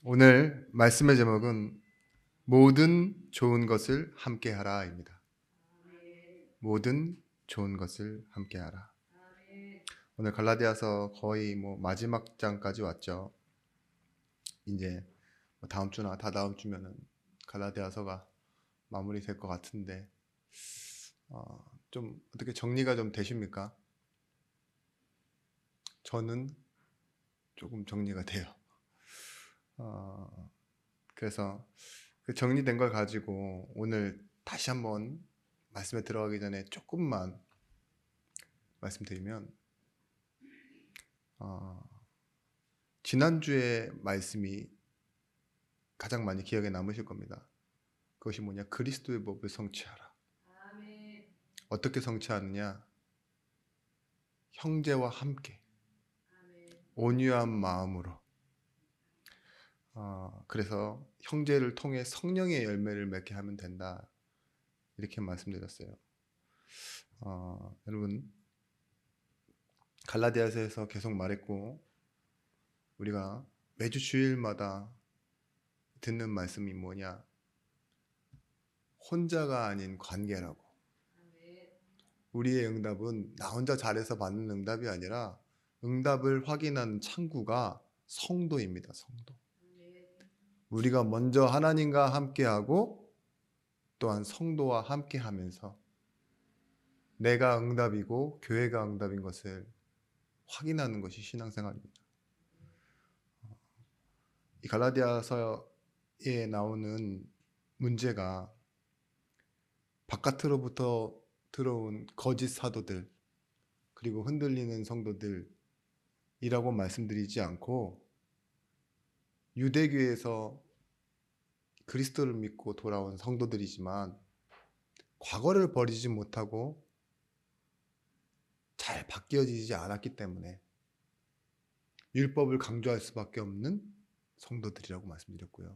오늘 말씀의 제목은 모든 좋은 것을 함께하라입니다. 모든 좋은 것을 함께하라. 오늘 갈라디아서 거의 마지막 장까지 왔죠. 이제 다음 주나 다다음 주면은 갈라디아서가 마무리될 것 같은데 좀 어떻게 정리가 좀 되십니까? 저는 조금 정리가 돼요. 그래서 그 정리된 걸 가지고 오늘 다시 한번 말씀에 들어가기 전에 조금만 말씀드리면, 지난주의 말씀이 가장 많이 기억에 남으실 겁니다. 그것이 뭐냐? 그리스도의 법을 성취하라. 어떻게 성취하느냐? 형제와 함께 온유한 마음으로. 그래서 형제를 통해 성령의 열매를 맺게 하면 된다, 이렇게 말씀드렸어요. 여러분, 갈라디아서에서 계속 말했고 우리가 매주 주일마다 듣는 말씀이 뭐냐? 혼자가 아닌 관계라고. 우리의 응답은 나 혼자 잘해서 받는 응답이 아니라 응답을 확인하는 창구가 성도입니다. 성도. 우리가 먼저 하나님과 함께하고 또한 성도와 함께하면서 내가 응답이고 교회가 응답인 것을 확인하는 것이 신앙생활입니다. 이 갈라디아서에 나오는 문제가 바깥으로부터 들어온 거짓 사도들 그리고 흔들리는 성도들이라고 말씀드리지 않고 유대교에서 그리스도를 믿고 돌아온 성도들이지만 과거를 버리지 못하고 잘 바뀌어지지 않았기 때문에 율법을 강조할 수밖에 없는 성도들이라고 말씀드렸고요.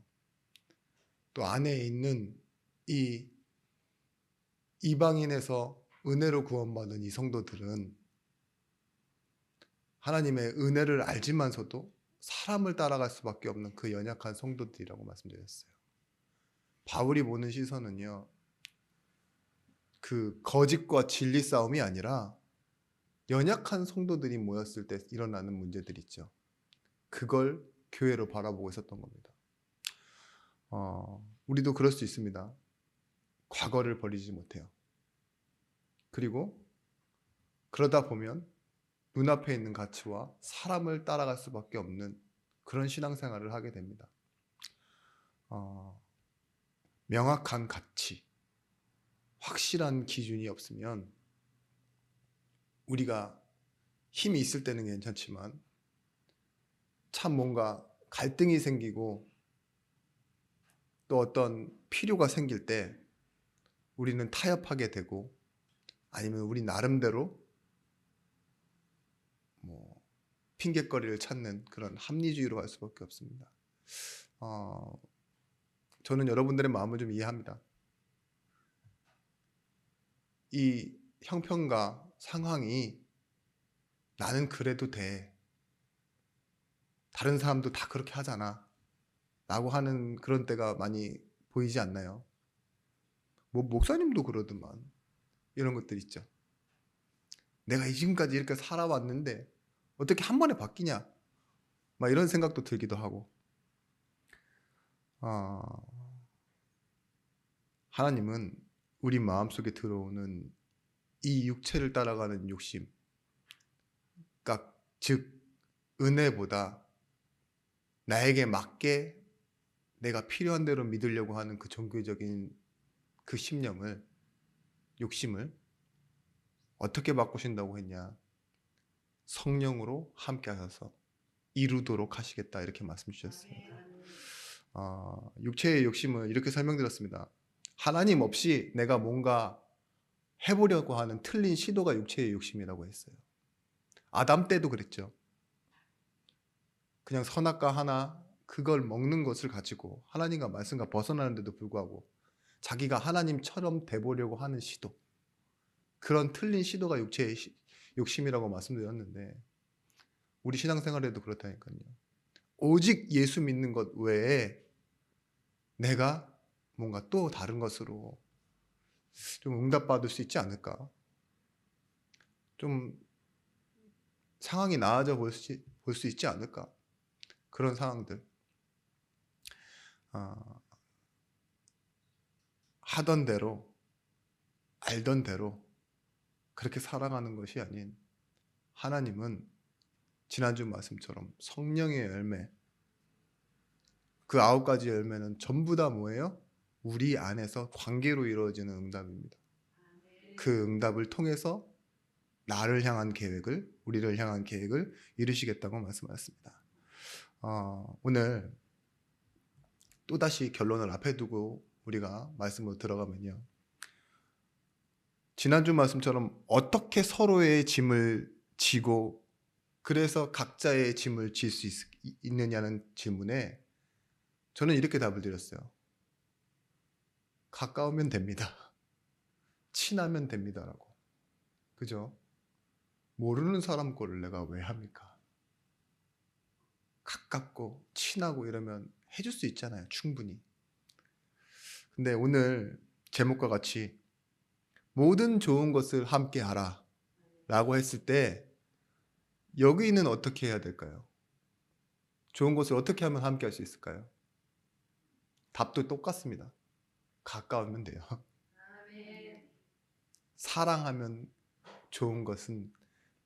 또 안에 있는 이 이방인에서 은혜로 구원받은 이 성도들은 하나님의 은혜를 알지만서도 사람을 따라갈 수밖에 없는 그 연약한 성도들이라고 말씀드렸어요. 바울이 보는 시선은요, 그 거짓과 진리 싸움이 아니라 연약한 성도들이 모였을 때 일어나는 문제들 있죠. 그걸 교회로 바라보고 있었던 겁니다. 우리도 그럴 수 있습니다. 과거를 버리지 못해요. 그리고 그러다 보면 눈앞에 있는 가치와 사람을 따라갈 수밖에 없는 그런 신앙생활을 하게 됩니다. 명확한 가치, 확실한 기준이 없으면 우리가 힘이 있을 때는 괜찮지만 참 뭔가 갈등이 생기고 또 어떤 필요가 생길 때 우리는 타협하게 되고 아니면 우리 나름대로 핑곗거리를 찾는 그런 합리주의로 갈 수밖에 없습니다. 저는 여러분들의 마음을 좀 이해합니다. 이 형편과 상황이 나는 그래도 돼, 다른 사람도 다 그렇게 하잖아 라고 하는 그런 때가 많이 보이지 않나요? 목사님도 그러더만, 이런 것들 있죠. 내가 지금까지 이렇게 살아왔는데 어떻게 한 번에 바뀌냐, 막 이런 생각도 들기도 하고. 하나님은 우리 마음속에 들어오는 이 육체를 따라가는 욕심, 그러니까 즉 은혜보다 나에게 맞게 내가 필요한 대로 믿으려고 하는 그 종교적인 그 심령을, 욕심을 어떻게 바꾸신다고 했냐? 성령으로 함께 하셔서 이루도록 하시겠다, 이렇게 말씀 주셨습니다. 육체의 욕심은 이렇게 설명드렸습니다. 하나님 없이 내가 뭔가 해보려고 하는 틀린 시도가 육체의 욕심이라고 했어요. 아담 때도 그랬죠. 그냥 선악과 하나, 그걸 먹는 것을 가지고 하나님과 말씀과 벗어나는데도 불구하고 자기가 하나님처럼 돼보려고 하는 시도, 그런 틀린 시도가 육체의 욕심이라고 말씀드렸는데 우리 신앙생활에도 그렇다니까요. 오직 예수 믿는 것 외에 내가 뭔가 또 다른 것으로 좀 응답받을 수 있지 않을까? 좀 상황이 나아져 볼 수 있지 않을까? 그런 상황들. 하던 대로, 알던 대로 그렇게 살아가는 것이 아닌, 하나님은 지난주 말씀처럼 성령의 열매, 그 9가지 열매는 전부 다 뭐예요? 우리 안에서 관계로 이루어지는 응답입니다. 그 응답을 통해서 나를 향한 계획을, 우리를 향한 계획을 이루시겠다고 말씀하셨습니다. 오늘 또다시 결론을 앞에 두고 우리가 말씀으로 들어가면요, 지난주 말씀처럼 어떻게 서로의 짐을 지고 그래서 각자의 짐을 질 수 있느냐는 질문에 저는 이렇게 답을 드렸어요. 가까우면 됩니다. 친하면 됩니다라고. 그죠? 모르는 사람 거를 내가 왜 합니까? 가깝고 친하고 이러면 해줄 수 있잖아요, 충분히. 근데 오늘 제목과 같이 모든 좋은 것을 함께 하라 라고 했을 때 여기는 어떻게 해야 될까요? 좋은 것을 어떻게 하면 함께 할 수 있을까요? 답도 똑같습니다. 가까우면 돼요. 사랑하면 좋은 것은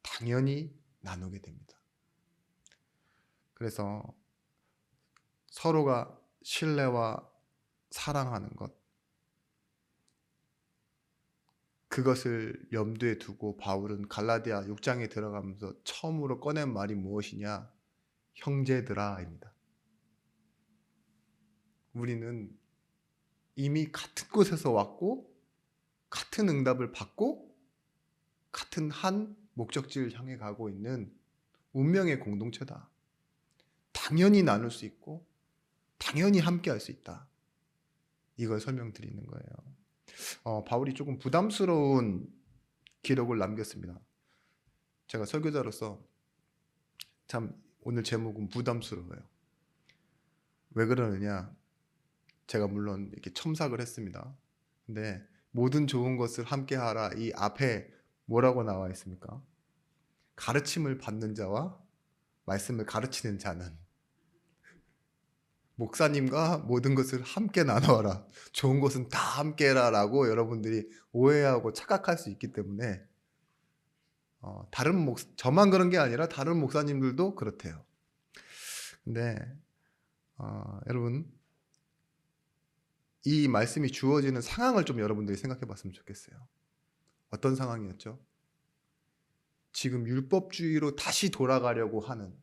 당연히 나누게 됩니다. 그래서 서로가 신뢰와 사랑하는 것, 그것을 염두에 두고 바울은 갈라디아 6장에 들어가면서 처음으로 꺼낸 말이 무엇이냐? 형제들아입니다. 우리는 이미 같은 곳에서 왔고 같은 응답을 받고 같은 한 목적지를 향해 가고 있는 운명의 공동체다. 당연히 나눌 수 있고 당연히 함께 할 수 있다. 이걸 설명드리는 거예요. 바울이 조금 부담스러운 기록을 남겼습니다. 제가 설교자로서 참 오늘 제목은 부담스러워요. 왜 그러느냐? 제가 물론 이렇게 첨삭을 했습니다. 근데 모든 좋은 것을 함께 하라, 이 앞에 뭐라고 나와 있습니까? 가르침을 받는 자와 말씀을 가르치는 자는, 목사님과 모든 것을 함께 나눠라, 좋은 것은 다 함께 해라 라고 여러분들이 오해하고 착각할 수 있기 때문에 저만 그런 게 아니라 다른 목사님들도 그렇대요. 근데 여러분, 이 말씀이 주어지는 상황을 좀 여러분들이 생각해 봤으면 좋겠어요. 어떤 상황이었죠? 지금 율법주의로 다시 돌아가려고 하는,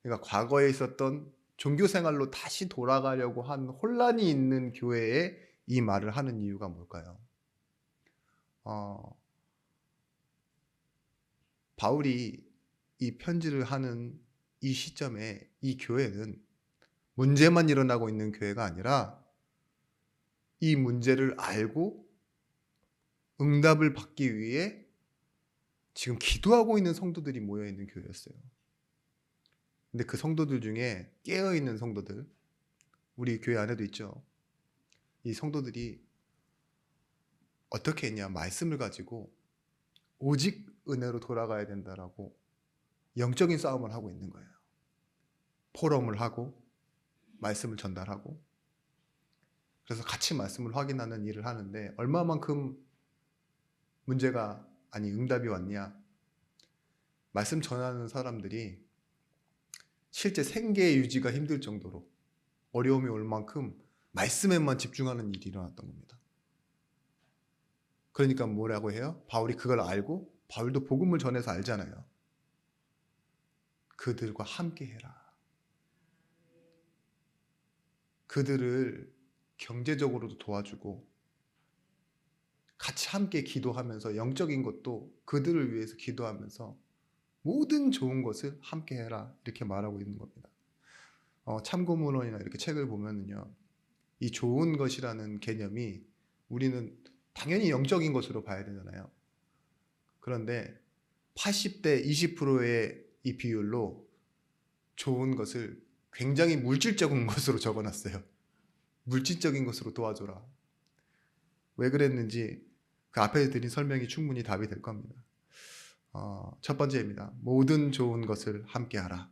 그러니까 과거에 있었던 종교 생활로 다시 돌아가려고 한 혼란이 있는 교회에 이 말을 하는 이유가 뭘까요? 바울이 이 편지를 하는 이 시점에 이 교회는 문제만 일어나고 있는 교회가 아니라 이 문제를 알고 응답을 받기 위해 지금 기도하고 있는 성도들이 모여 있는 교회였어요. 근데 그 성도들 중에 깨어 있는 성도들, 우리 교회 안에도 있죠. 이 성도들이 어떻게 했냐? 말씀을 가지고 오직 은혜로 돌아가야 된다라고 영적인 싸움을 하고 있는 거예요. 포럼을 하고 말씀을 전달하고, 그래서 같이 말씀을 확인하는 일을 하는데 얼마만큼 문제가, 아니 응답이 왔냐? 말씀 전하는 사람들이 실제 생계 유지가 힘들 정도로 어려움이 올 만큼 말씀에만 집중하는 일이 일어났던 겁니다. 그러니까 뭐라고 해요? 바울이 그걸 알고, 바울도 복음을 전해서 알잖아요. 그들과 함께 해라. 그들을 경제적으로도 도와주고 같이 함께 기도하면서 영적인 것도 그들을 위해서 기도하면서 모든 좋은 것을 함께 해라, 이렇게 말하고 있는 겁니다. 참고문헌이나 이렇게 책을 보면은요, 이 좋은 것이라는 개념이 우리는 당연히 영적인 것으로 봐야 되잖아요. 그런데 80대 20%의 이 비율로 좋은 것을 굉장히 물질적인 것으로 적어놨어요. 물질적인 것으로 도와줘라. 왜 그랬는지 그 앞에 드린 설명이 충분히 답이 될 겁니다. 첫 번째입니다. 모든 좋은 것을 함께하라.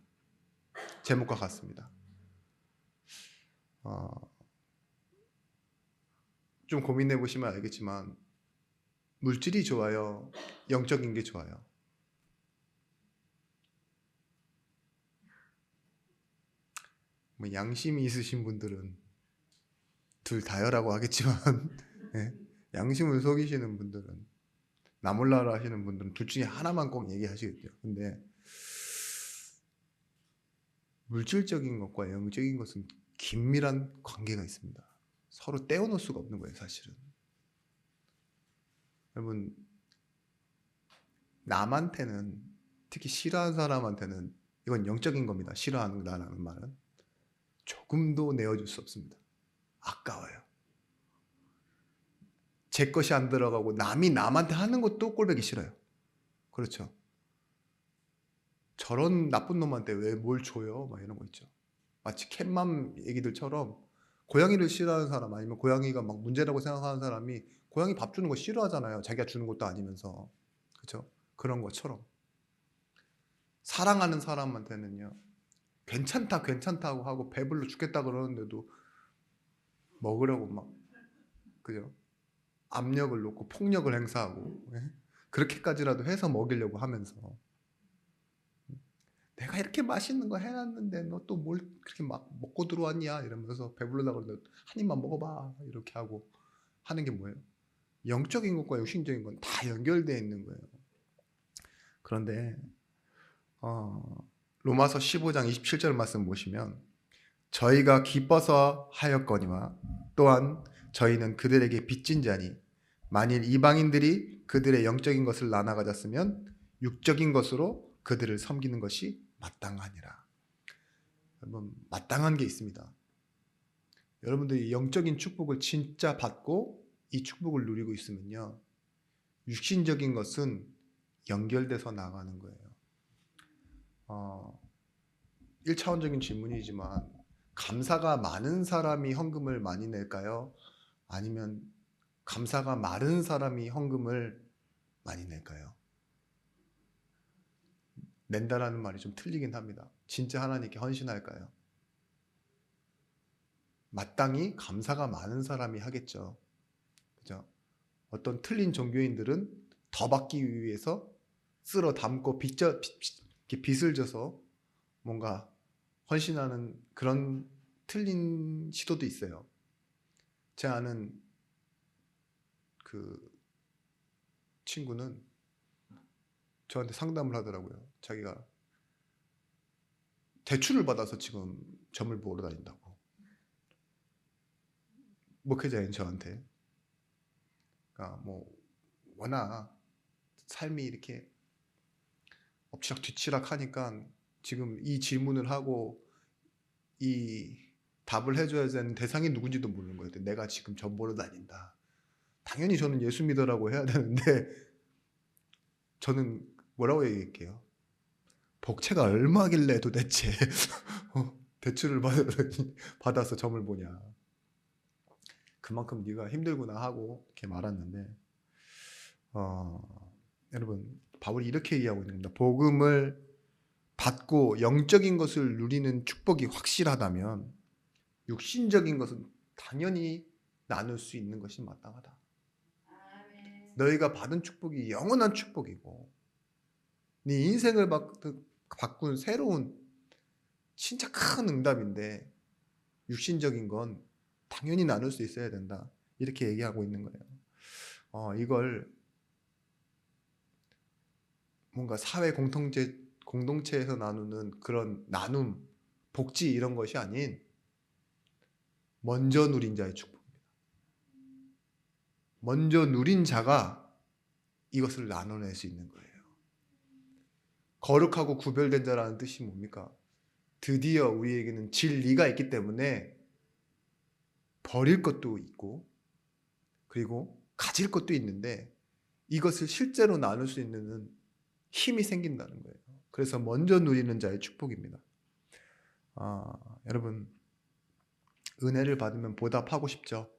제목과 같습니다. 좀 고민해 보시면 알겠지만 물질이 좋아요? 영적인 게 좋아요? 뭐 양심이 있으신 분들은 둘 다요라고 하겠지만 네? 양심을 속이시는 분들은 나 몰라라 하시는 분들은 둘 중에 하나만 꼭 얘기하시겠죠. 근데 물질적인 것과 영적인 것은 긴밀한 관계가 있습니다. 서로 떼어놓을 수가 없는 거예요, 사실은. 여러분, 남한테는, 특히 싫어하는 사람한테는 이건 영적인 겁니다. 싫어한다는 말은 조금도 내어줄 수 없습니다. 아까워요. 제 것이 안 들어가고 남이 남한테 하는 것도 꼴보기 싫어요. 그렇죠. 저런 나쁜 놈한테 왜 뭘 줘요? 막 이런 거 있죠. 마치 캣맘 얘기들처럼 고양이를 싫어하는 사람, 아니면 고양이가 막 문제라고 생각하는 사람이 고양이 밥 주는 거 싫어하잖아요. 자기가 주는 것도 아니면서. 그렇죠? 그런 것처럼 사랑하는 사람한테는요, 괜찮다 괜찮다고 하고 배불러 죽겠다 그러는데도 먹으려고 막, 그죠? 압력을 놓고 폭력을 행사하고, 그렇게까지라도 해서 먹이려고 하면서, 내가 이렇게 맛있는 거 해놨는데 너 또 뭘 그렇게 막 먹고 들어왔냐 이러면서 배부르다 그러는데 한 입만 먹어봐 이렇게 하고 하는 게 뭐예요? 영적인 것과 육신적인 건 다 연결되어 있는 거예요. 그런데 로마서 15장 27절 말씀 보시면, 저희가 기뻐서 하였거니와 또한 저희는 그들에게 빚진 자니 만일 이방인들이 그들의 영적인 것을 나눠 가졌으면 육적인 것으로 그들을 섬기는 것이 마땅하니라. 여러분, 마땅한 게 있습니다. 여러분들이 영적인 축복을 진짜 받고 이 축복을 누리고 있으면요, 육신적인 것은 연결돼서 나가는 거예요. 1차원적인 질문이지만 감사가 많은 사람이 헌금을 많이 낼까요? 아니면 감사가 마른 사람이 헌금을 많이 낼까요? 낸다라는 말이 좀 틀리긴 합니다. 진짜 하나님께 헌신할까요? 마땅히 감사가 많은 사람이 하겠죠. 그죠? 어떤 틀린 종교인들은 더 받기 위해서 쓸어 담고 빚을 져서 뭔가 헌신하는 그런 틀린 시도도 있어요. 제 아는 그 친구는 저한테 상담을 하더라고요. 자기가 대출을 받아서 지금 점을 보러 다닌다고. 목회자인 저한테. 그러니까 뭐 워낙 삶이 이렇게 엎치락 뒤치락 하니까 지금 이 질문을 하고 이 답을 해줘야 되는 대상이 누군지도 모르는 거예요. 내가 지금 점 보러 다닌다. 당연히 저는 예수 믿으라고 해야 되는데 저는 뭐라고 얘기할게요? 복채가 얼마길래 도대체 대출을 받아서 점을 보냐. 그만큼 네가 힘들구나 하고 이렇게 말았는데, 여러분, 바울이 이렇게 얘기하고 있는 겁니다. 복음을 받고 영적인 것을 누리는 축복이 확실하다면 육신적인 것은 당연히 나눌 수 있는 것이 마땅하다. 너희가 받은 축복이 영원한 축복이고 네 인생을 바꾼 새로운 진짜 큰 응답인데 육신적인 건 당연히 나눌 수 있어야 된다. 이렇게 얘기하고 있는 거예요. 이걸 뭔가 사회 공동체에서 나누는 그런 나눔, 복지 이런 것이 아닌 먼저 누린 자의 축복입니다. 먼저 누린 자가 이것을 나눠낼 수 있는 거예요. 거룩하고 구별된 자라는 뜻이 뭡니까? 드디어 우리에게는 진리가 있기 때문에 버릴 것도 있고 그리고 가질 것도 있는데 이것을 실제로 나눌 수 있는 힘이 생긴다는 거예요. 그래서 먼저 누리는 자의 축복입니다. 여러분, 은혜를 받으면 보답하고 싶죠?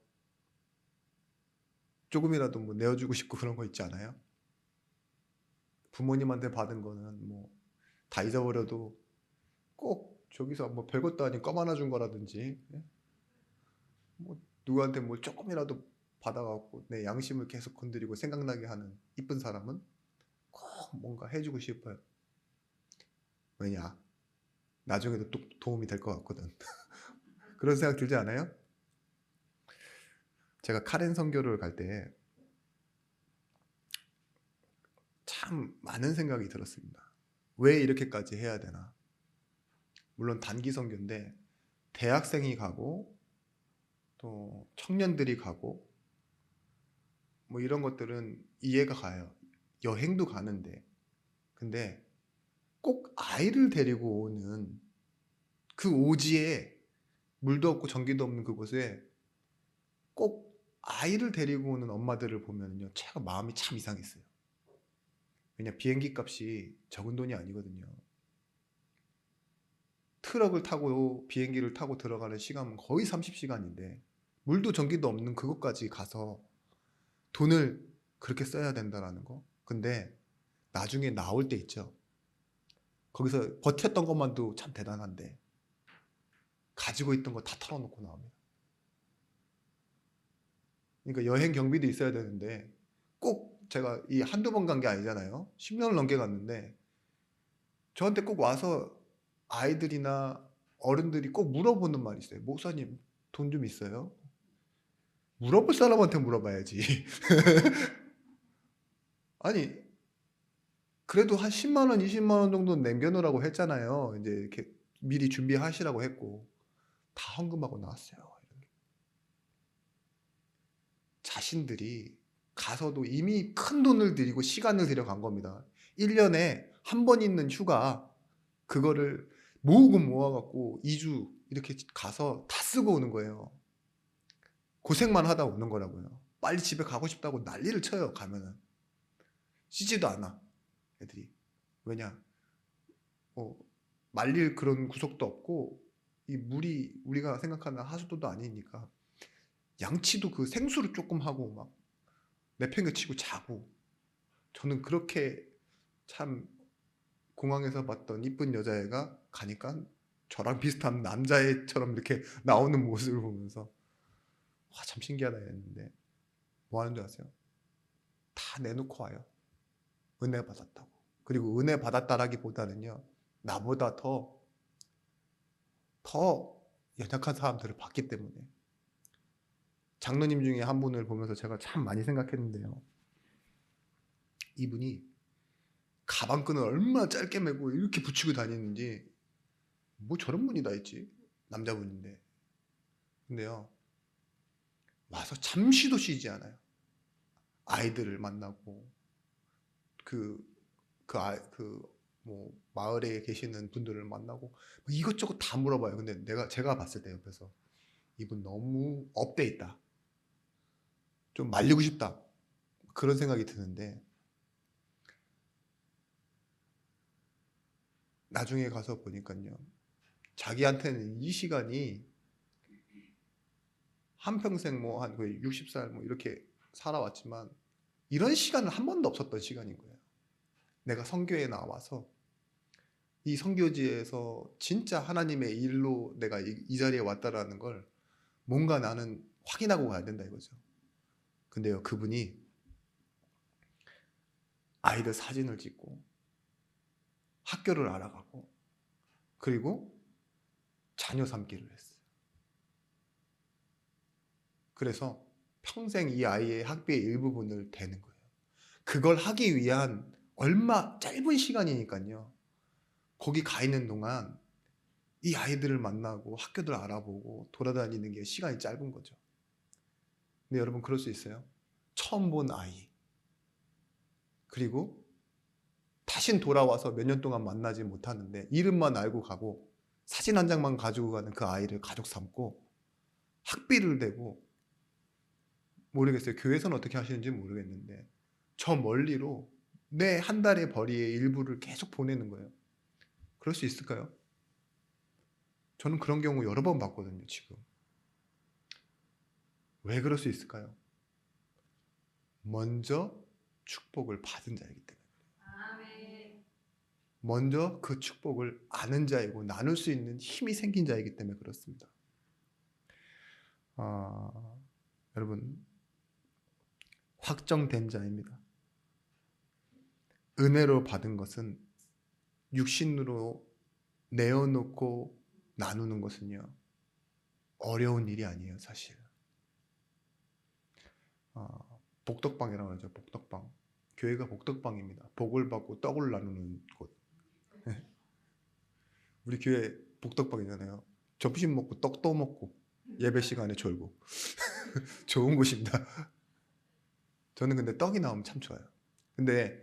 조금이라도 뭐 내어주고 싶고 그런 거 있지 않아요? 부모님한테 받은 거는 뭐 다 잊어버려도 꼭 저기서 뭐 별것도 아닌 껌 하나 준 거라든지, 예? 뭐 누구한테 뭐 조금이라도 받아갖고 내 양심을 계속 건드리고 생각나게 하는 이쁜 사람은 꼭 뭔가 해주고 싶어요. 왜냐? 나중에도 또 도움이 될 것 같거든. 그런 생각 들지 않아요? 제가 카렌 선교를 갈 때 참 많은 생각이 들었습니다. 왜 이렇게까지 해야 되나? 물론 단기 선교인데 대학생이 가고 또 청년들이 가고 뭐 이런 것들은 이해가 가요. 여행도 가는데. 근데 꼭 아이를 데리고 오는 그 오지에, 물도 없고 전기도 없는 그곳에 꼭 아이를 데리고 오는 엄마들을 보면요, 제가 마음이 참 이상했어요. 왜냐, 비행기 값이 적은 돈이 아니거든요. 트럭을 타고 비행기를 타고 들어가는 시간은 거의 30시간인데 물도 전기도 없는 그곳까지 가서 돈을 그렇게 써야 된다라는 거. 근데 나중에 나올 때 있죠. 거기서 버텼던 것만도 참 대단한데 가지고 있던 거 다 털어놓고 나옵니다. 그러니까 여행 경비도 있어야 되는데 꼭 제가 이 한두 번 간 게 아니잖아요. 10년을 넘게 갔는데 저한테 꼭 와서 아이들이나 어른들이 꼭 물어보는 말이 있어요. 목사님, 돈 좀 있어요? 물어볼 사람한테 물어봐야지. 아니, 그래도 한 10만 원, 20만 원 정도는 남겨놓으라고 했잖아요. 이제 이렇게 미리 준비하시라고 했고 다 헌금하고 나왔어요. 자신들이 가서도 이미 큰 돈을 들이고 시간을 들여간 겁니다. 1년에 한 번 있는 휴가 그거를 모으고 모아갖고 2주 이렇게 가서 다 쓰고 오는 거예요. 고생만 하다 오는 거라고요. 빨리 집에 가고 싶다고 난리를 쳐요. 가면은 쉬지도 않아 애들이. 왜냐, 말릴 그런 구석도 없고 이 물이 우리가 생각하는 하수도도 아니니까 양치도 그 생수를 조금 하고 막 내팽개치고 자고. 저는 그렇게 참 공항에서 봤던 이쁜 여자애가 가니까 저랑 비슷한 남자애처럼 이렇게 나오는 모습을 보면서 와, 참 신기하다 했는데 뭐 하는 줄 아세요? 다 내놓고 와요. 은혜 받았다고. 그리고 은혜 받았다라기보다는요, 나보다 더 연약한 사람들을 봤기 때문에. 장로님 중에 한 분을 보면서 제가 참 많이 생각했는데요. 이분이 가방끈을 얼마나 짧게 매고 이렇게 붙이고 다니는지, 뭐 저런 분이 다 있지? 남자분인데. 근데요, 와서 잠시도 쉬지 않아요. 아이들을 만나고, 뭐 마을에 계시는 분들을 만나고 뭐 이것저것 다 물어봐요. 근데 제가 봤을 때 옆에서 이분 너무 업돼 있다. 좀 말리고 싶다. 그런 생각이 드는데 나중에 가서 보니까요. 자기한테는 이 시간이 한평생 뭐 한 거의 60살 뭐 이렇게 살아왔지만 이런 시간은 한 번도 없었던 시간인 거예요. 내가 선교에 나와서 이 선교지에서 진짜 하나님의 일로 내가 이 자리에 왔다라는 걸 뭔가 나는 확인하고 가야 된다 이거죠. 근데요, 그분이 아이들 사진을 찍고 학교를 알아가고 그리고 자녀 삼기를 했어요. 그래서 평생 이 아이의 학비의 일부분을 대는 거예요. 그걸 하기 위한 얼마 짧은 시간이니까요. 거기 가 있는 동안 이 아이들을 만나고 학교들 알아보고 돌아다니는 게 시간이 짧은 거죠. 근데 여러분, 그럴 수 있어요? 처음 본 아이, 그리고 다신 돌아와서 몇 년 동안 만나지 못하는데 이름만 알고 가고 사진 한 장만 가지고 가는 그 아이를 가족 삼고 학비를 대고, 모르겠어요. 교회에서는 어떻게 하시는지 모르겠는데 저 멀리로 내 한 달의 벌이의 일부를 계속 보내는 거예요. 그럴 수 있을까요? 저는 그런 경우 여러 번 봤거든요, 지금. 왜 그럴 수 있을까요? 먼저 축복을 받은 자이기 때문에. 먼저 그 축복을 아는 자이고 나눌 수 있는 힘이 생긴 자이기 때문에 그렇습니다. 여러분, 확정된 자입니다. 은혜로 받은 것은 육신으로 내어놓고 나누는 것은요, 어려운 일이 아니에요, 사실. 복덕방이라고 하죠, 복덕방. 교회가 복덕방입니다. 복을 받고 떡을 나누는 곳. 우리 교회 복덕방이잖아요. 점심 먹고 떡도 먹고 예배 시간에 졸고 좋은 곳입니다. 저는 근데 떡이 나오면 참 좋아요. 근데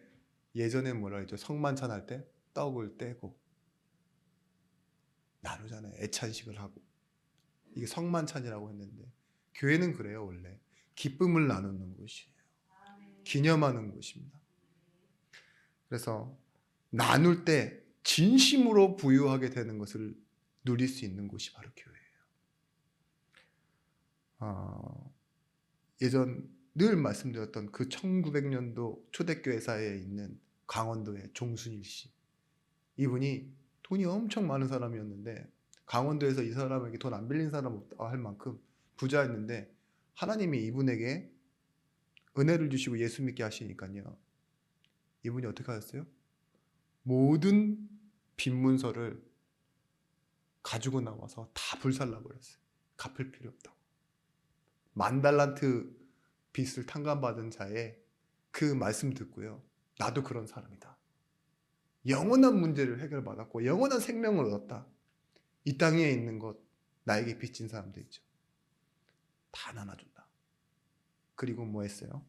예전에 뭐라 했죠? 성만찬 할 때 떡을 떼고 나누잖아요. 애찬식을 하고. 이게 성만찬이라고 했는데 교회는 그래요, 원래. 기쁨을 나누는 곳이에요. 기념하는 곳입니다. 그래서 나눌 때 진심으로 부유하게 되는 것을 누릴 수 있는 곳이 바로 교회예요. 예전 늘 말씀드렸던 그 1900년도 초대교회사에 있는 강원도의 종순일 씨. 이분이 돈이 엄청 많은 사람이었는데 강원도에서 이 사람에게 돈 안 빌린 사람 없다 할 만큼 부자였는데 하나님이 이분에게 은혜를 주시고 예수 믿게 하시니까요. 이분이 어떻게 하셨어요? 모든 빈문서를 가지고 나와서 다 불살라버렸어요. 갚을 필요 없다고. 10,000달란트 빚을 탕감받은 자의 그 말씀 듣고요. 나도 그런 사람이다. 영원한 문제를 해결받았고 영원한 생명을 얻었다. 이 땅에 있는 것 나에게 빚진 사람도 있죠. 다 나눠준다. 그리고 뭐 했어요?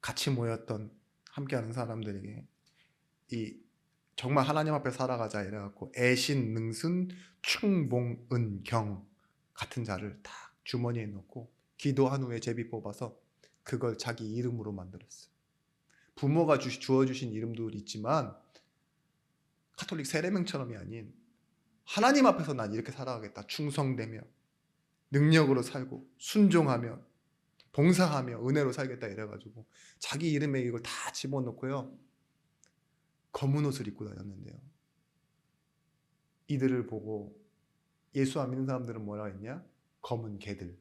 같이 모였던 함께하는 사람들에게 이 정말 하나님 앞에 살아가자 이래갖고 애신, 능순, 충봉, 은, 경 같은 자를 다 주머니에 넣고 기도한 후에 제비 뽑아서 그걸 자기 이름으로 만들었어요. 부모가 주어주신 이름도 있지만 카톨릭 세례명처럼이 아닌 하나님 앞에서 난 이렇게 살아가겠다. 충성되며 능력으로 살고 순종하며 봉사하며 은혜로 살겠다 이래가지고 자기 이름에 이걸 다 집어넣고요. 검은 옷을 입고 다녔는데요. 이들을 보고 예수 안 믿는 사람들은 뭐라 했냐? 검은 개들.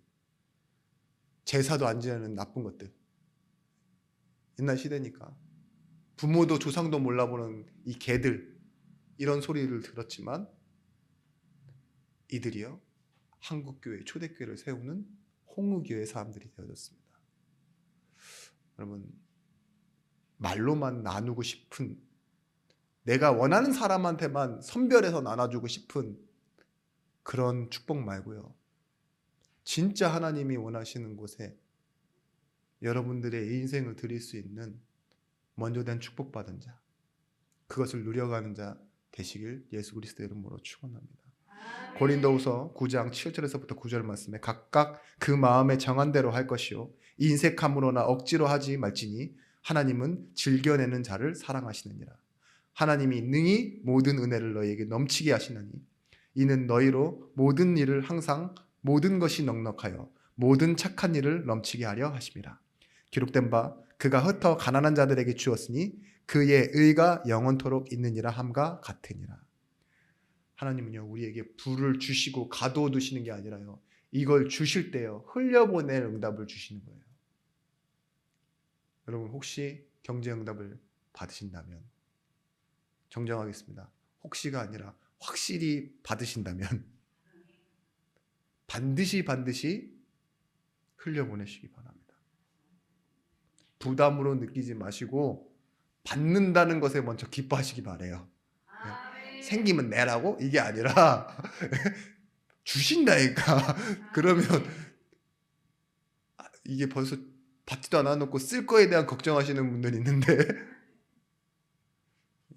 제사도 안 지내는 나쁜 것들. 옛날 시대니까. 부모도 조상도 몰라보는 이 개들. 이런 소리를 들었지만 이들이요. 한국교회, 초대교회를 세우는 홍우교회 사람들이 되어졌습니다. 여러분, 말로만 나누고 싶은, 내가 원하는 사람한테만 선별해서 나눠주고 싶은 그런 축복 말고요. 진짜 하나님이 원하시는 곳에 여러분들의 인생을 드릴 수 있는 먼저 된 축복받은 자, 그것을 누려가는 자 되시길 예수 그리스도 이름으로 축원합니다. 고린도후서 9장 7절에서부터 9절 말씀에 각각 그 마음에 정한 대로 할 것이요 인색함으로나 억지로 하지 말지니 하나님은 즐겨내는 자를 사랑하시느니라. 하나님이 능히 모든 은혜를 너희에게 넘치게 하시느니 이는 너희로 모든 일을 항상 모든 것이 넉넉하여 모든 착한 일을 넘치게 하려 하심이라. 기록된 바 그가 흩어 가난한 자들에게 주었으니 그의 의가 영원토록 있느니라 함과 같으니라. 하나님은요, 우리에게 불을 주시고 가두어 두시는 게 아니라요, 이걸 주실 때요, 흘려보낼 응답을 주시는 거예요. 여러분, 혹시 경제 응답을 받으신다면, 정정하겠습니다. 혹시가 아니라 확실히 받으신다면, 반드시 흘려보내시기 바랍니다. 부담으로 느끼지 마시고, 받는다는 것에 먼저 기뻐하시기 바라요. 생기면 내라고? 이게 아니라 주신다니까. 그러면 이게 벌써 받지도 않아놓고 쓸 거에 대한 걱정하시는 분들이 있는데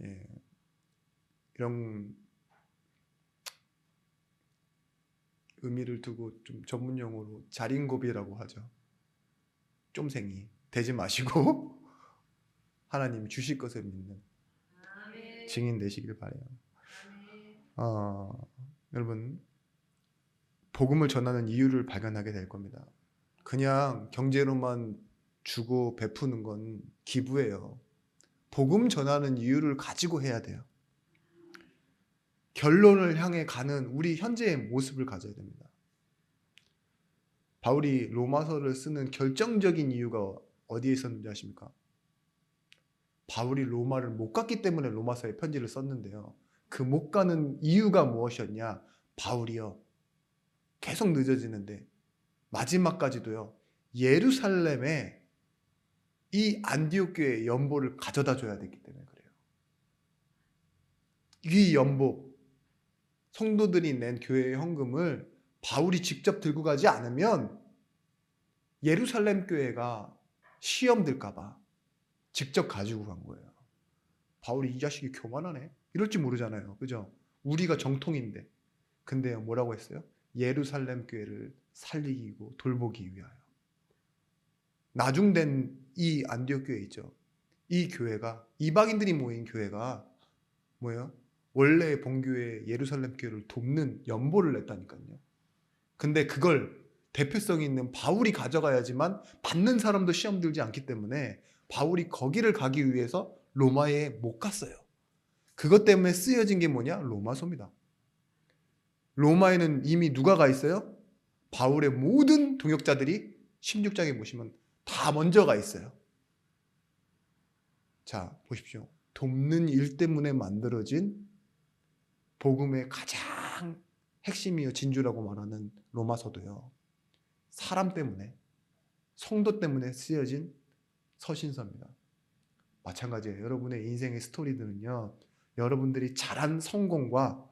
예, 이런 의미를 두고 좀 전문 용어로 자린고비라고 하죠. 쫌생이 되지 마시고 하나님이 주실 것을 믿는 증인 되시길 바라요. 여러분, 복음을 전하는 이유를 발견하게 될 겁니다. 그냥 경제로만 주고 베푸는 건 기부예요. 복음 전하는 이유를 가지고 해야 돼요. 결론을 향해 가는 우리 현재의 모습을 가져야 됩니다. 바울이 로마서를 쓰는 결정적인 이유가 어디에 있었는지 아십니까? 바울이 로마를 못 갔기 때문에 로마서에 편지를 썼는데요. 그 못 가는 이유가 무엇이었냐? 바울이요, 계속 늦어지는데 마지막까지도요, 예루살렘에 이 안디옥 교회의 연보를 가져다 줘야 됐기 때문에 그래요. 이 연보, 성도들이 낸 교회의 헌금을 바울이 직접 들고 가지 않으면 예루살렘 교회가 시험 들까봐 직접 가지고 간 거예요. 바울이 이 자식이 교만하네? 이럴지 모르잖아요. 그죠? 우리가 정통인데. 근데 뭐라고 했어요? 예루살렘 교회를 살리고 돌보기 위하여. 나중된 이 안디옥 교회 있죠. 이 교회가, 이방인들이 모인 교회가 뭐예요? 원래 본교회 예루살렘 교회를 돕는 연보를 냈다니까요. 근데 그걸 대표성 있는 바울이 가져가야지만 받는 사람도 시험 들지 않기 때문에 바울이 거기를 가기 위해서 로마에 못 갔어요. 그것 때문에 쓰여진 게 뭐냐? 로마서입니다. 로마에는 이미 누가 가 있어요? 바울의 모든 동역자들이 16장에 보시면 다 먼저 가 있어요. 자, 보십시오. 돕는 일 때문에 만들어진 복음의 가장 핵심이요 진주라고 말하는 로마서도요, 사람 때문에, 성도 때문에 쓰여진 서신서입니다. 마찬가지예요. 여러분의 인생의 스토리들은요, 여러분들이 잘한 성공과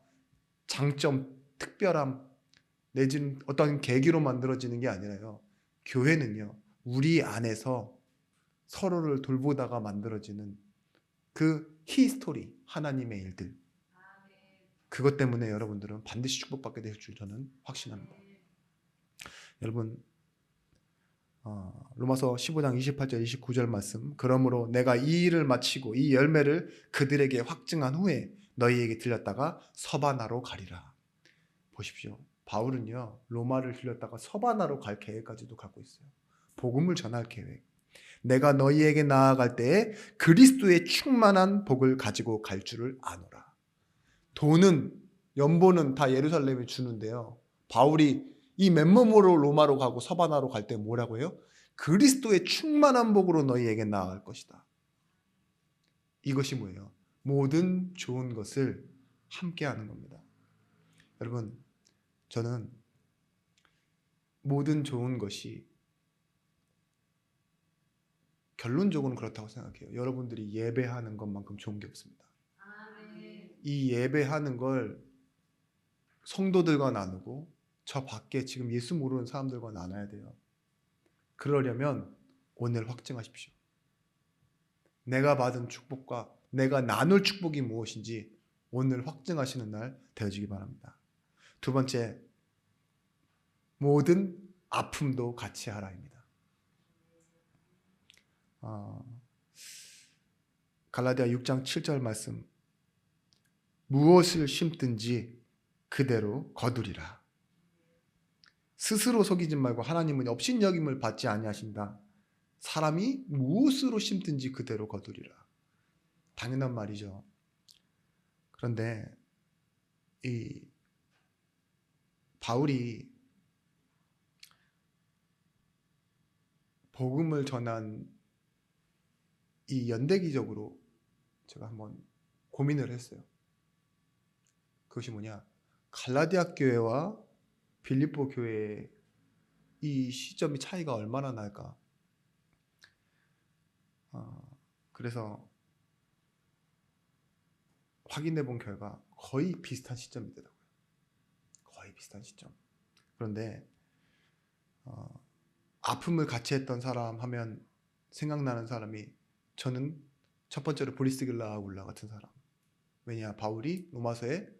장점, 특별함 내지는 어떤 계기로 만들어지는 게 아니라요, 교회는요, 우리 안에서 서로를 돌보다가 만들어지는 그 히스토리, 하나님의 일들, 그것 때문에 여러분들은 반드시 축복받게 될 줄 저는 확신합니다. 여러분, 로마서 15장 28절 29절 말씀, 그러므로 내가 이 일을 마치고 이 열매를 그들에게 확증한 후에 너희에게 들렸다가 서바나로 가리라. 보십시오. 바울은요, 로마를 들렸다가 서바나로 갈 계획까지도 갖고 있어요. 복음을 전할 계획. 내가 너희에게 나아갈 때에 그리스도의 충만한 복을 가지고 갈 줄을 아노라. 돈은, 연보는 다 예루살렘에 주는데요, 바울이 이 맨몸으로 로마로 가고 서바나로 갈 때 뭐라고 해요? 그리스도의 충만한 복으로 너희에게 나아갈 것이다. 이것이 뭐예요? 모든 좋은 것을 함께 하는 겁니다. 여러분, 저는 모든 좋은 것이 결론적으로는 그렇다고 생각해요. 여러분들이 예배하는 것만큼 좋은 게 없습니다. 이 예배하는 걸 성도들과 나누고 저 밖에 지금 예수 모르는 사람들과 나눠야 돼요. 그러려면 오늘 확증하십시오. 내가 받은 축복과 내가 나눌 축복이 무엇인지 오늘 확증하시는 날 되어지기 바랍니다. 두 번째, 모든 아픔도 같이 하라입니다. 갈라디아 6장 7절 말씀, 무엇을 심든지 그대로 거두리라. 스스로 속이지 말고 하나님은 업신여김을 받지 아니하신다. 사람이 무엇으로 심든지 그대로 거두리라. 당연한 말이죠. 그런데 이 바울이 복음을 전한 이 연대기적으로 제가 한번 고민을 했어요. 그것이 뭐냐? 갈라디아 교회와 빌립보 교회의 이 시점이 차이가 얼마나 날까? 그래서 확인해 본 결과 거의 비슷한 시점이더라고요. 거의 비슷한 시점. 그런데 아픔을 같이 했던 사람 하면 생각나는 사람이, 저는 첫 번째로 브리스길라 아굴라 같은 사람. 왜냐? 바울이 로마서에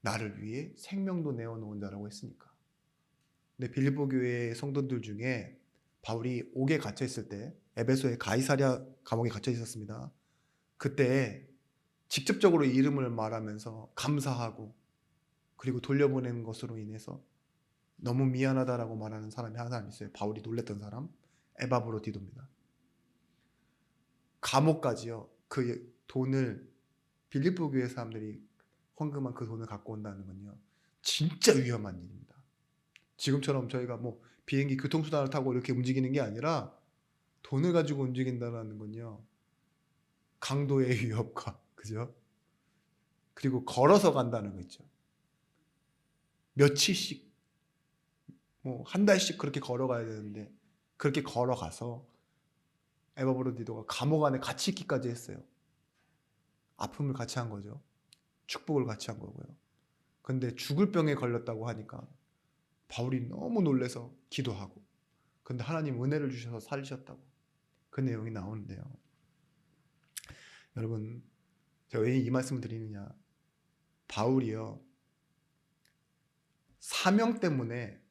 나를 위해 생명도 내어놓은 자라고 했으니까. 근데 빌립보 교회의 성도들 중에 바울이 옥에 갇혀 있을 때, 에베소의 가이사랴 감옥에 갇혀 있었습니다. 그때 직접적으로 이름을 말하면서 감사하고 그리고 돌려보내는 것으로 인해서 너무 미안하다라고 말하는 사람이 한 사람 있어요. 바울이 놀랬던 사람, 에바브로디도입니다. 감옥까지요. 그 돈을 빌립보 교회 사람들이 헌금한 그 돈을 갖고 온다는 건요, 진짜 위험한 일입니다. 지금처럼 저희가 뭐 비행기 교통수단을 타고 이렇게 움직이는 게 아니라 돈을 가지고 움직인다는 건요, 강도의 위협과, 그죠? 그리고 걸어서 간다는 거 있죠. 며칠씩, 뭐 한 달씩 그렇게 걸어가야 되는데 그렇게 걸어가서 에바브로디도가 감옥 안에 같이 있기까지 했어요. 아픔을 같이 한 거죠. 축복을 같이 한 거고요. 근데 죽을 병에 걸렸다고 하니까 바울이 너무 놀라서 기도하고, 근데 하나님 은혜를 주셔서 살리셨다고 그 내용이 나오는데요. 여러분, 제가 왜 이 말씀을 드리느냐, 바울이요, 사명 때문에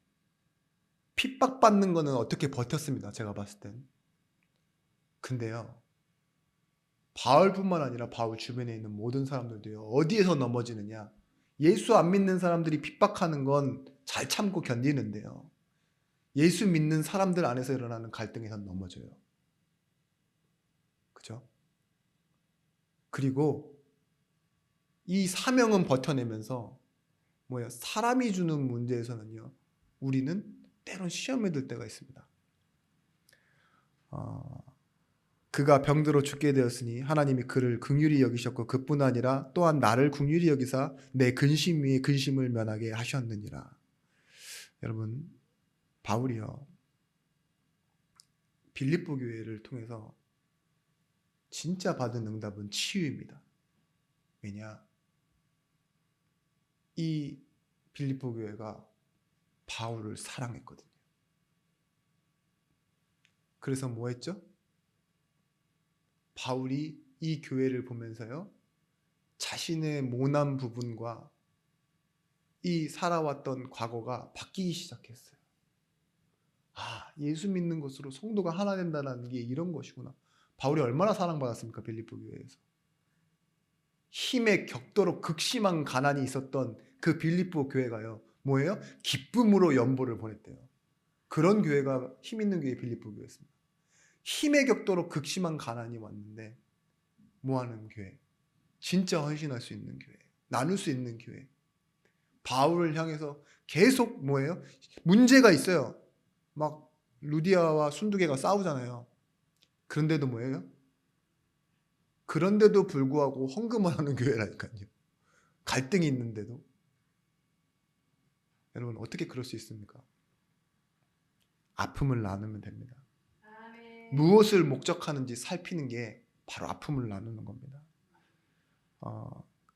핍박받는 거는 어떻게 버텼습니다. 제가 봤을 땐. 근데요, 바울뿐만 아니라 바울 주변에 있는 모든 사람들도요, 어디에서 넘어지느냐, 예수 안 믿는 사람들이 핍박하는 건 잘 참고 견디는데요, 예수 믿는 사람들 안에서 일어나는 갈등에서 넘어져요. 그죠? 그리고 이 사명은 버텨내면서 뭐예요? 사람이 주는 문제에서는요, 우리는 때론 시험에 들 때가 있습니다. 그가 병들어 죽게 되었으니 하나님이 그를 긍휼히 여기셨고 그뿐 아니라 또한 나를 긍휼히 여기사 내 근심 위에 근심을 면하게 하셨느니라. 여러분, 바울이요, 빌립보 교회를 통해서 진짜 받은 응답은 치유입니다. 왜냐? 이 빌립보 교회가 바울을 사랑했거든요. 그래서 뭐 했죠? 바울이 이 교회를 보면서요, 자신의 모난 부분과 이 살아왔던 과거가 바뀌기 시작했어요. 아, 예수 믿는 것으로 성도가 하나 된다는 게 이런 것이구나. 바울이 얼마나 사랑받았습니까? 빌립보 교회에서. 힘에 격도로 극심한 가난이 있었던 그 빌립보 교회가요, 뭐예요? 기쁨으로 연보를 보냈대요. 그런 교회가 힘 있는 교회 빌립보 교회였습니다. 힘의 격도로 극심한 가난이 왔는데 뭐하는 교회? 진짜 헌신할 수 있는 교회, 나눌 수 있는 교회. 바울을 향해서 계속 뭐예요? 문제가 있어요. 막 루디아와 순두개가 싸우잖아요. 그런데도 뭐예요? 그런데도 불구하고 헌금을 하는 교회라니까요. 갈등이 있는데도. 여러분, 어떻게 그럴 수 있습니까? 아픔을 나누면 됩니다. 무엇을 목적하는지 살피는 게 바로 아픔을 나누는 겁니다.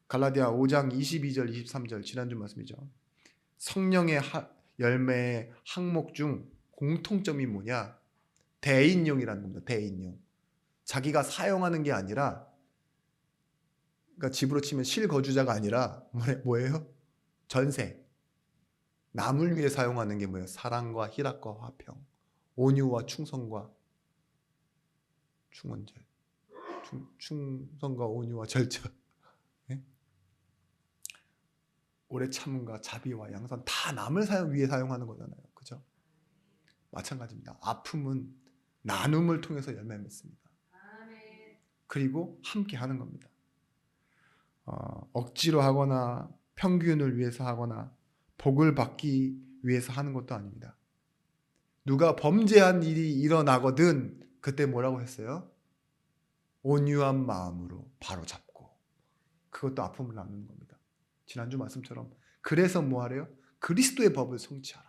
갈라디아 5장 22절 23절 지난주 말씀이죠. 성령의 열매의 항목 중 공통점이 뭐냐? 대인용이라는 겁니다. 대인용. 자기가 사용하는 게 아니라, 그러니까 집으로 치면 실거주자가 아니라 뭐예요? 전세. 남을 위해 사용하는 게 뭐예요? 사랑과 희락과 화평, 온유와 충성과 충원절, 충성과 온유와 절절, 네? 오래 참음과 자비와 양선, 다 남을 위해 사용하는 거잖아요. 그죠? 마찬가지입니다. 아픔은 나눔을 통해서 열매 맺습니다. 그리고 함께 하는 겁니다. 억지로 하거나 평균을 위해서 하거나 복을 받기 위해서 하는 것도 아닙니다. 누가 범죄한 일이 일어나거든 그때 뭐라고 했어요? 온유한 마음으로 바로 잡고, 그것도 아픔을 나누는 겁니다. 지난주 말씀처럼 그래서 뭐 하래요? 그리스도의 법을 성취하라.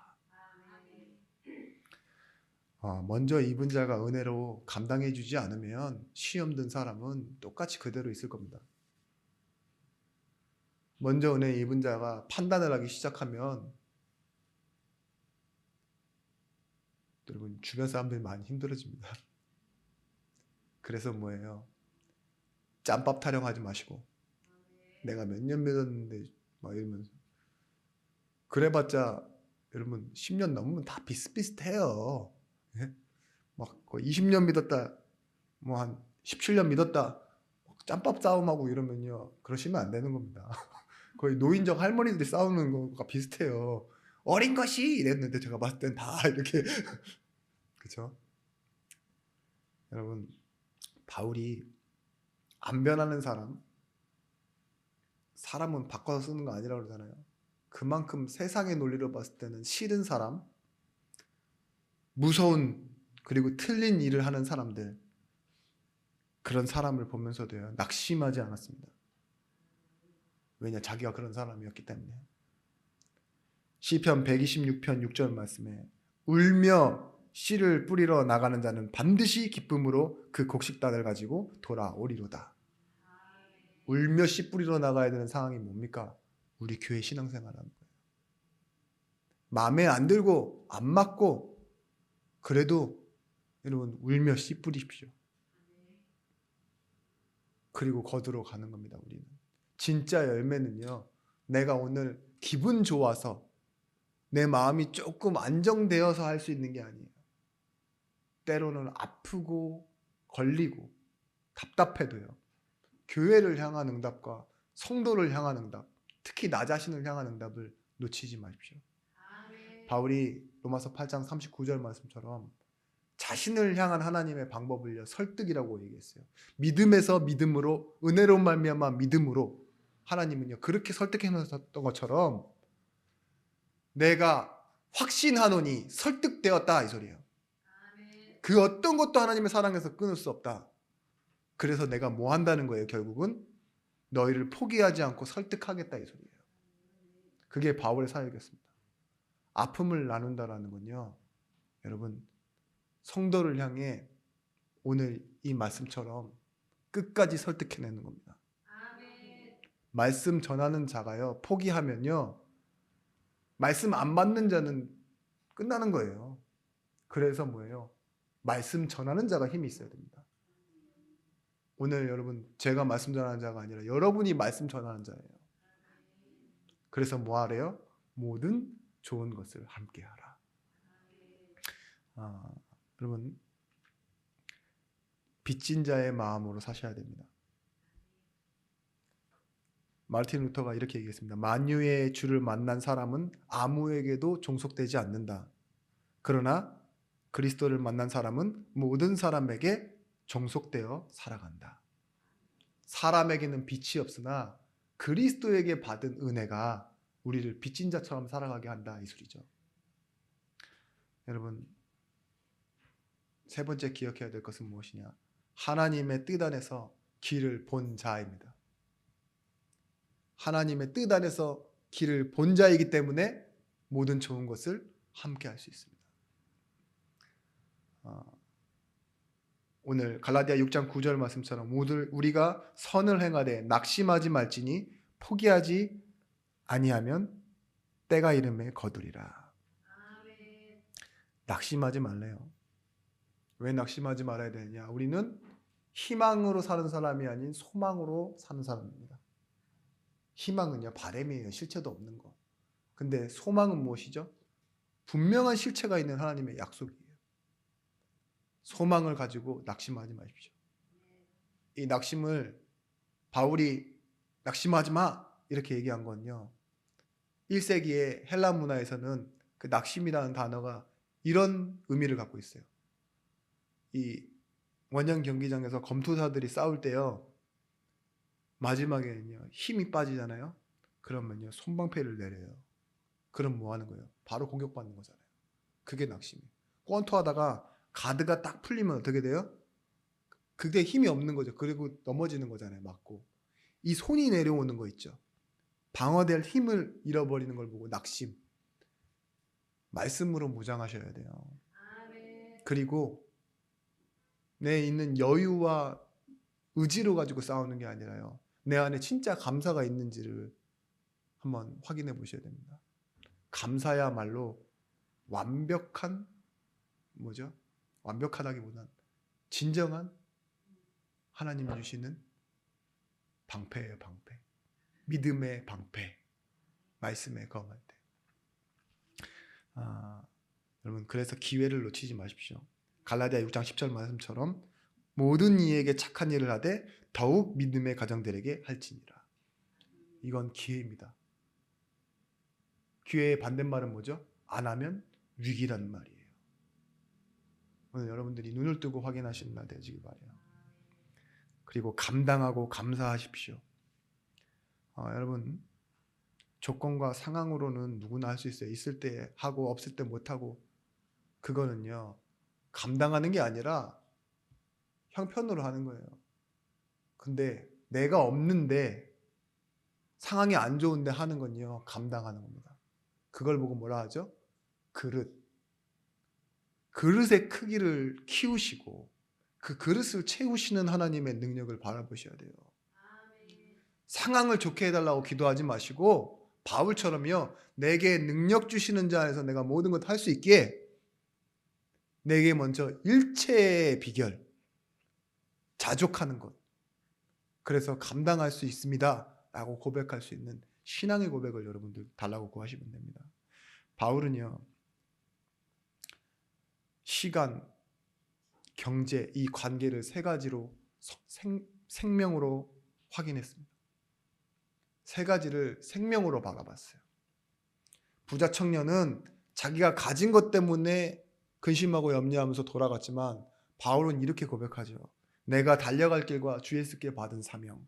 먼저 입은 자가 은혜로 감당해 주지 않으면 시험 든 사람은 똑같이 그대로 있을 겁니다. 먼저 은혜 입은 자가 판단을 하기 시작하면 여러분, 주변 사람들이 많이 힘들어집니다. 그래서 뭐예요? 짬밥 타령하지 마시고, 내가 몇 년 믿었는데 막 이러면서, 그래봤자 여러분 10년 넘으면 다 비슷비슷해요. 예? 막 20년 믿었다, 뭐 한 17년 믿었다, 짬밥 싸움하고 이러면요, 그러시면 안 되는 겁니다. 거의 노인정 할머니들이 싸우는 거가 비슷해요. 어린 것이 이랬는데 제가 봤을 땐 다 이렇게 그렇죠? 여러분, 바울이 안 변하는 사람은 바꿔서 쓰는 거 아니라고 그러잖아요. 그만큼 세상의 논리로 봤을 때는 싫은 사람, 무서운 그리고 틀린 일을 하는 사람들, 그런 사람을 보면서도요, 낙심하지 않았습니다. 왜냐? 자기가 그런 사람이었기 때문에. 시편 126편 6절 말씀에 울며 씨를 뿌리러 나가는 자는 반드시 기쁨으로 그 곡식단을 가지고 돌아오리로다. 울며 씨 뿌리러 나가야 되는 상황이 뭡니까? 우리 교회 신앙생활하는 거예요. 마음에 안 들고 안 맞고 그래도 여러분 울며 씨 뿌리십시오. 그리고 거두러 가는 겁니다. 우리는 진짜 열매는요, 내가 오늘 기분 좋아서 내 마음이 조금 안정되어서 할 수 있는 게 아니에요. 때로는 아프고 걸리고 답답해도요, 교회를 향한 응답과 성도를 향한 응답, 특히 나 자신을 향한 응답을 놓치지 마십시오. 바울이 로마서 8장 39절 말씀처럼 자신을 향한 하나님의 방법을요, 설득이라고 얘기했어요. 믿음에서 믿음으로, 은혜로 말미암아 믿음으로 하나님은요, 그렇게 설득해 놓으셨던 것처럼 내가 확신하노니 설득되었다, 이 소리예요. 그 어떤 것도 하나님의 사랑에서 끊을 수 없다. 그래서 내가 뭐 한다는 거예요? 결국은 너희를 포기하지 않고 설득하겠다, 이 소리예요. 그게 바울의 사역이었습니다. 아픔을 나눈다라는 건요, 여러분, 성도를 향해 오늘 이 말씀처럼 끝까지 설득해내는 겁니다. 말씀 전하는 자가요, 포기하면요, 말씀 안 받는 자는 끝나는 거예요. 그래서 뭐예요? 말씀 전하는 자가 힘이 있어야 됩니다. 오늘 여러분, 제가 말씀 전하는 자가 아니라 여러분이 말씀 전하는 자예요. 그래서 뭐 하래요? 모든 좋은 것을 함께 하라. 여러분, 빚진 자의 마음으로 사셔야 됩니다. 마르틴 루터가 이렇게 얘기했습니다. 만유의 주를 만난 사람은 아무에게도 종속되지 않는다. 그러나 그리스도를 만난 사람은 모든 사람에게 종속되어 살아간다. 사람에게는 빚이 없으나 그리스도에게 받은 은혜가 우리를 빚진 자처럼 살아가게 한다, 이 소리죠. 여러분, 세 번째 기억해야 될 것은 무엇이냐? 하나님의 뜻 안에서 길을 본 자입니다. 하나님의 뜻 안에서 길을 본 자이기 때문에 모든 좋은 것을 함께 할 수 있습니다. 오늘 갈라디아 6장 9절 말씀처럼 모두 우리가 선을 행하되 낙심하지 말지니 포기하지 아니하면 때가 이름에 거두리라. 낙심하지 말래요. 왜 낙심하지 말아야 되느냐? 우리는 희망으로 사는 사람이 아닌 소망으로 사는 사람입니다. 희망은요, 바람이에요. 실체도 없는 거. 근데 소망은 무엇이죠? 분명한 실체가 있는 하나님의 약속이에요. 소망을 가지고 낙심하지 마십시오. 이 낙심을 바울이 낙심하지 마 이렇게 얘기한 건요, 1세기의 헬라 문화에서는 그 낙심이라는 단어가 이런 의미를 갖고 있어요. 이 원형 경기장에서 검투사들이 싸울 때요, 마지막에는요 힘이 빠지잖아요. 그러면요 손방패를 내려요. 그럼 뭐 하는 거예요? 바로 공격받는 거잖아요. 그게 낙심이에요. 권투하다가 가드가 딱 풀리면 어떻게 돼요? 그게 힘이 없는 거죠. 그리고 넘어지는 거잖아요. 맞고. 이 손이 내려오는 거 있죠. 방어될 힘을 잃어버리는 걸 보고 낙심. 말씀으로 무장하셔야 돼요. 그리고 내 있는 여유와 의지로 가지고 싸우는 게 아니라요, 내 안에 진짜 감사가 있는지를 한번 확인해 보셔야 됩니다. 감사야말로 완벽한 뭐죠? 완벽하다기보단 진정한 하나님이 주시는 방패예요. 방패. 믿음의 방패. 말씀에 거할 때. 여러분, 그래서 기회를 놓치지 마십시오. 갈라디아 6장 10절 말씀처럼 모든 이에게 착한 일을 하되 더욱 믿음의 가정들에게 할지니라. 이건 기회입니다. 기회의 반대말은 뭐죠? 안 하면 위기란 말이에요. 오늘 여러분들이 눈을 뜨고 확인하시는 날 되시기 바라요. 그리고 감당하고 감사하십시오. 여러분, 조건과 상황으로는 누구나 할 수 있어요. 있을 때 하고 없을 때 못하고. 그거는요, 감당하는 게 아니라 형편으로 하는 거예요. 근데 내가 없는데 상황이 안 좋은데 하는 건요, 감당하는 겁니다. 그걸 보고 뭐라 하죠? 그릇. 그릇의 크기를 키우시고 그 그릇을 채우시는 하나님의 능력을 바라보셔야 돼요. 상황을 좋게 해달라고 기도하지 마시고 바울처럼요, 내게 능력 주시는 자 안에서 내가 모든 것 할 수 있기에 내게 먼저 일체의 비결, 자족하는 것, 그래서 감당할 수 있습니다 라고 고백할 수 있는 신앙의 고백을 여러분들 달라고 구하시면 됩니다. 바울은요, 시간, 경제, 이 관계를 세 가지로 생명으로 확인했습니다. 세 가지를 생명으로 바라봤어요. 부자 청년은 자기가 가진 것 때문에 근심하고 염려하면서 돌아갔지만 바울은 이렇게 고백하죠. 내가 달려갈 길과 주 예수께 받은 사명,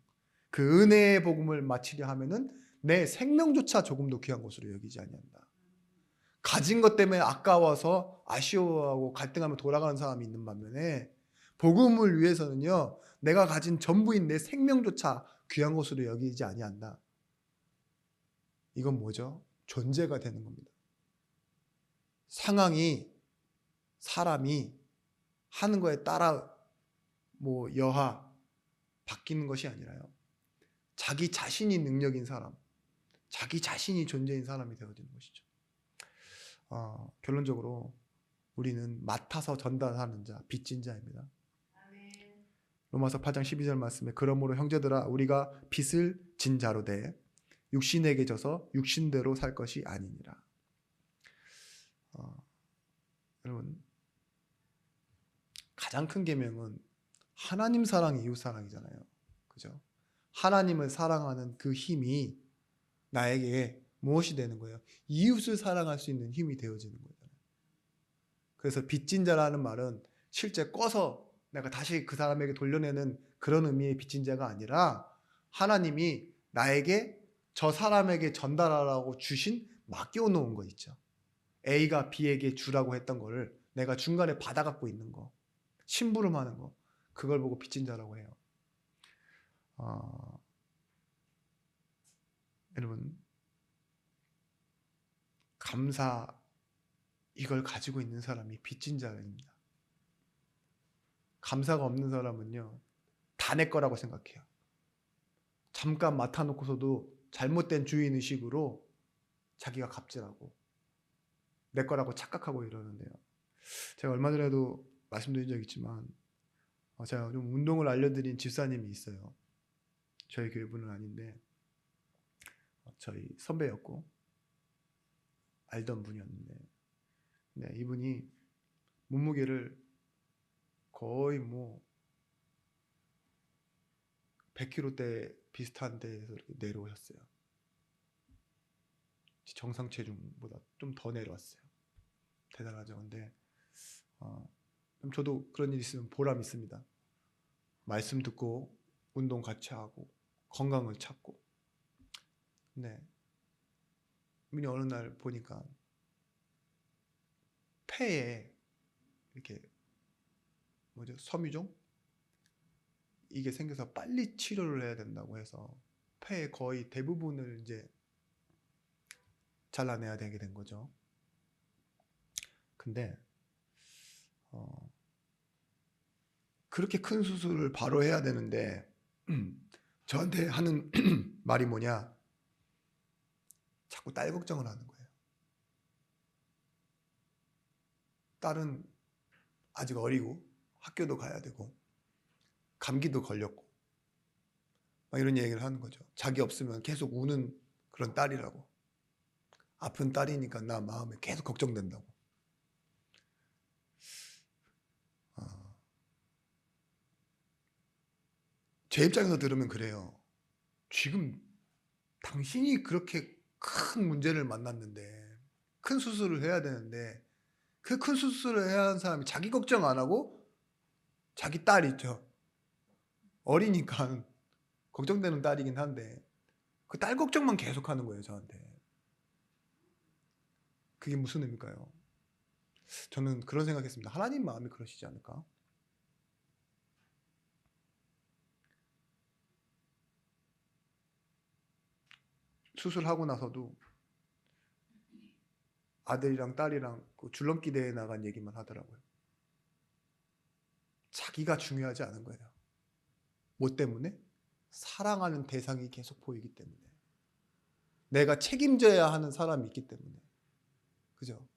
그 은혜의 복음을 마치려 하면은 내 생명조차 조금도 귀한 것으로 여기지 아니한다. 가진 것 때문에 아까워서 아쉬워하고 갈등하며 돌아가는 사람이 있는 반면에 복음을 위해서는요, 내가 가진 전부인 내 생명조차 귀한 것으로 여기지 아니한다. 이건 뭐죠? 존재가 되는 겁니다. 상황이, 사람이 하는 거에 따라 여하 바뀌는 것이 아니라요, 자기 자신이 능력인 사람, 자기 자신이 존재인 사람이 되어지는 것이죠. 결론적으로 우리는 맡아서 전달하는 자, 빚진 자입니다. 로마서 8장 12절 말씀에 그러므로 형제들아 우리가 빚을 진 자로 돼 육신에게 져서 육신대로 살 것이 아니니라. 여러분, 가장 큰 계명은 하나님 사랑, 이웃 사랑이잖아요. 그죠? 하나님을 사랑하는 그 힘이 나에게 무엇이 되는 거예요? 이웃을 사랑할 수 있는 힘이 되어지는 거예요. 그래서 빚진 자라는 말은 실제 꺼서 내가 다시 그 사람에게 돌려내는 그런 의미의 빚진 자가 아니라 하나님이 나에게 저 사람에게 전달하라고 주신 맡겨놓은 거 있죠. A가 B에게 주라고 했던 거를 내가 중간에 받아갖고 있는 거, 심부름하는 거, 그걸 보고 빚진 자라고 해요. 여러분, 감사, 이걸 가지고 있는 사람이 빚진 자입니다. 감사가 없는 사람은요, 다 내 거라고 생각해요. 잠깐 맡아놓고서도 잘못된 주인의식으로 자기가 갑질하고 내 거라고 착각하고 이러는데요. 제가 얼마 전에도 말씀드린 적 있지만 제가 좀 운동을 알려드린 집사님이 있어요. 저희 교회 분은 아닌데 저희 선배였고 알던 분이었는데, 네, 이분이 몸무게를 거의 100kg대 비슷한 데에서 이렇게 내려오셨어요. 정상 체중보다 좀 더 내려왔어요. 대단하죠. 근데 저도 그런 일 있으면 보람 있습니다. 말씀 듣고 운동 같이 하고 건강을 찾고. 네, 이분이 어느 날 보니까 폐에 이렇게 섬유종? 이게 생겨서 빨리 치료를 해야 된다고 해서 폐의 거의 대부분을 이제 잘라내야 되게 된 거죠. 근데 그렇게 큰 수술을 바로 해야 되는데 저한테 하는 말이 뭐냐, 자꾸 딸 걱정을 하는 거예요. 딸은 아직 어리고 학교도 가야 되고 감기도 걸렸고 막 이런 얘기를 하는 거죠. 자기 없으면 계속 우는 그런 딸이라고. 아픈 딸이니까 나 마음에 계속 걱정된다고. 제 입장에서 들으면 그래요. 지금 당신이 그렇게 큰 문제를 만났는데, 큰 수술을 해야 되는데, 그 큰 수술을 해야 하는 사람이 자기 걱정 안 하고 자기 딸 있죠. 어리니까 걱정되는 딸이긴 한데 그 딸 걱정만 계속하는 거예요, 저한테. 그게 무슨 의미일까요? 저는 그런 생각했습니다. 하나님 마음이 그러시지 않을까? 수술하고 나서도 아들이랑 딸이랑 그 줄넘기 대회에 나간 얘기만 하더라고요. 자기가 중요하지 않은 거예요. 뭐 때문에? 사랑하는 대상이 계속 보이기 때문에. 내가 책임져야 하는 사람이 있기 때문에. 그죠?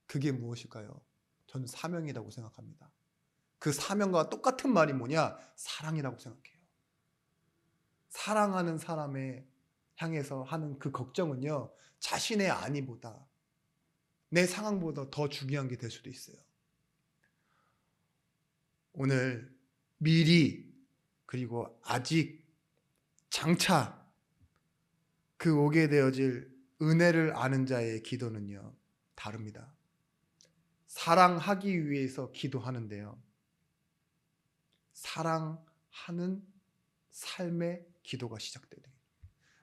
그게 무엇일까요? 저는 사명이라고 생각합니다. 그 사명과 똑같은 말이 뭐냐? 사랑이라고 생각해요. 사랑하는 사람에 향해서 하는 그 걱정은요, 자신의 안위보다, 내 상황보다 더 중요한 게 될 수도 있어요. 오늘 미리, 그리고 아직, 장차 그 오게 되어질 은혜를 아는 자의 기도는요, 다릅니다. 사랑하기 위해서 기도하는데요, 사랑하는 삶의 기도가 시작되는 거예요.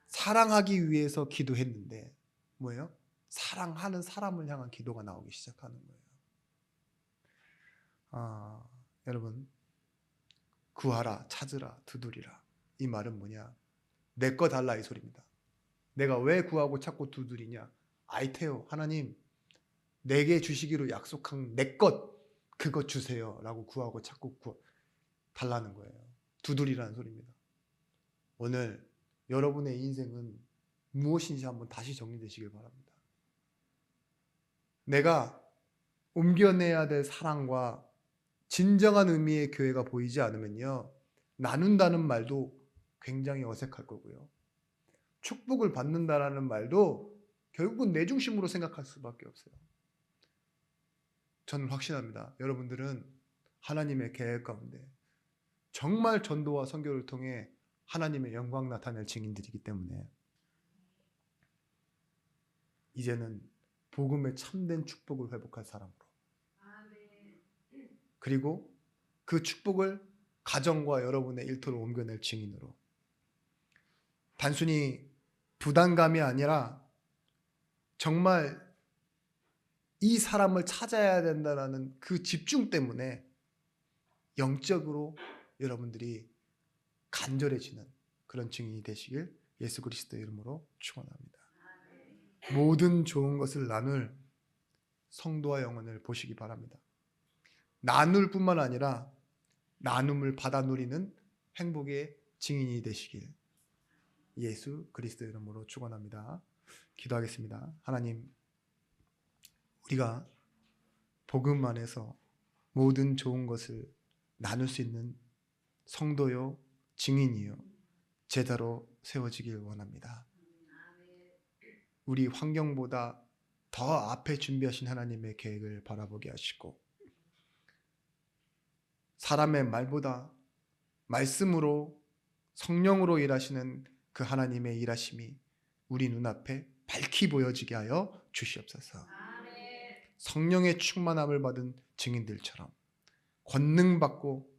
사랑하기 위해서 기도했는데 뭐예요? 사랑하는 사람을 향한 기도가 나오기 시작하는 거예요. 여러분, 구하라, 찾으라, 두드리라. 이 말은 뭐냐? 내 거 달라 이 소리입니다. 내가 왜 구하고 찾고 두드리냐? 아이테오, 하나님 내게 주시기로 약속한 내 것, 그것 주세요 라고 구하고 찾고 달라는 거예요. 두드리라는 소리입니다. 오늘 여러분의 인생은 무엇인지 한번 다시 정리되시길 바랍니다. 내가 옮겨내야 될 사랑과 진정한 의미의 교회가 보이지 않으면요, 나눈다는 말도 굉장히 어색할 거고요, 축복을 받는다라는 말도 결국은 내 중심으로 생각할 수밖에 없어요. 저는 확신합니다. 여러분들은 하나님의 계획 가운데 정말 전도와 선교를 통해 하나님의 영광 나타낼 증인들이기 때문에 이제는 복음의 참된 축복을 회복할 사람으로, 그리고 그 축복을 가정과 여러분의 일터로 옮겨낼 증인으로, 단순히 부담감이 아니라 정말 이 사람을 찾아야 된다는 그 집중 때문에 영적으로 여러분들이 간절해지는 그런 증인이 되시길 예수 그리스도의 이름으로 축원합니다. 모든 좋은 것을 나눌 성도와 영혼을 보시기 바랍니다. 나눌 뿐만 아니라 나눔을 받아 누리는 행복의 증인이 되시길 예수 그리스도의 이름으로 축원합니다. 기도하겠습니다. 하나님, 우리가 복음 안에서 모든 좋은 것을 나눌 수 있는 성도요, 증인이요, 제자로 세워지길 원합니다. 우리 환경보다 더 앞에 준비하신 하나님의 계획을 바라보게 하시고, 사람의 말보다 말씀으로, 성령으로 일하시는 그 하나님의 일하심이 우리 눈앞에 밝히 보여지게 하여 주시옵소서. 성령의 충만함을 받은 증인들처럼 권능받고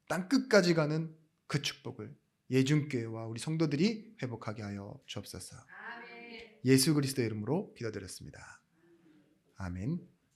땅끝까지 가는 그 축복을 예중교회와 우리 성도들이 회복하게 하여 주옵소서. 예수 그리스도의 이름으로 기도드렸습니다. 아멘.